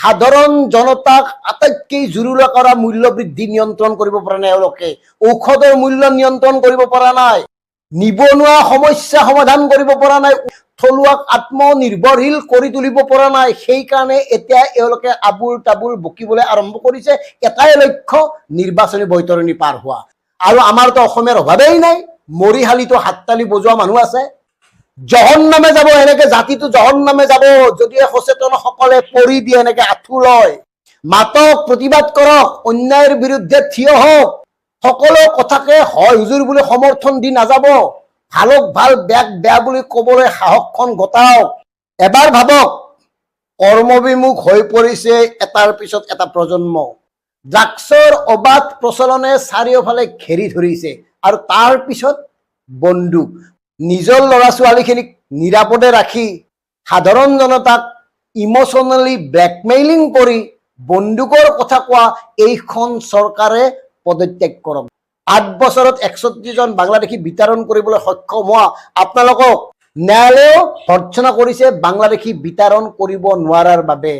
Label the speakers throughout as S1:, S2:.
S1: সাধাৰণ জনতাক আটাইতকৈ জুৰুলা কৰা মূল্য বৃদ্ধি নিয়ন্ত্ৰণ কৰিব পৰা নাই এওঁলোকে, ঔষধৰ মূল্য নিয়ন্ত্ৰণ কৰিব পৰা নাই, নিবনুৱা সমস্যা সমাধান কৰিব পৰা নাই, থলুৱাক আত্মনিৰ্ভৰশীল কৰি তুলিব পৰা নাই। সেইকাৰণে এতিয়া এওঁলোকে আবুল তাবুল বকিবলৈ আৰম্ভ কৰিছে। এটাই লক্ষ্য, নিৰ্বাচনী বৈতৰণি পাৰ হোৱা। আৰু আমাৰতো অসমীয়াৰ অভাৱেই নাই, মৰিশালীতো হাততালি বজোৱা মানুহ আছে। জহন্নামে যাব, এনেকে জাতিটো জহন্নামে যাব যদি সচেতনসকলে পৰি দিয়ে, এনেকে আঁঠু লয়। মাতক, প্ৰতিবাদ কৰক, অন্যায়ৰ বিৰুদ্ধে থিয় হওক। সকলো কথাকে হয় হুজুৰ বুলি সমৰ্থন দি নাযাব। ভালক ভাল, বেয়াক বেয়া বুলি কবলৈ সাহসখন গোটাওক। এবাৰ ভাবক, কৰ্মবিমুখ হৈ পৰিছে এটাৰ পিছত এটা প্ৰজন্ম। ড্ৰাগছৰ অবাধ প্ৰচলনে চাৰিওফালে ঘেৰি ধৰিছে, আৰু তাৰ পিছত বন্দুক। নিজৰ ল'ৰা ছোৱালীখিনিক নিৰাপদে ৰাখি সাধাৰণ জনতাক ইমোচনেলি ব্লেকমেইলিং কৰি বন্দুকৰ কথা কোৱা এইখন চৰকাৰে পদত্যাগ কৰক। 8 বছৰত 61 জন বাংলাদেশী বিতৰণ কৰিবলৈ সক্ষম হোৱা আপোনালোকক ন্যায়ালয়েও ভৰ্ৎসনা কৰিছে বাংলাদেশী বিতৰণ কৰিব নোৱাৰাৰ বাবে।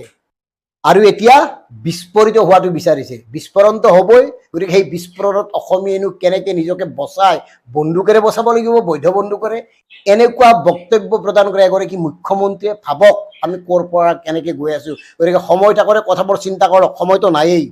S1: আৰু এতিয়া বিস্ফোৰিত হোৱাটো বিচাৰিছে। বিস্ফোৰণটো হ'বই। গতিকে সেই বিস্ফোৰণত অসমীয়ানো কেনেকৈ নিজকে বচাই, বন্দুকেৰে বচাব লাগিব, বৈধ বন্দুকেৰে। এনেকুৱা বক্তব্য প্ৰদান কৰে এগৰাকী মুখ্যমন্ত্ৰীয়ে। ভাবক আমি ক'ৰ পৰা কেনেকৈ গৈ আছো। গতিকে সময় থাকোঁতে কথাবোৰ চিন্তা কৰক, সময়তো নায়েই।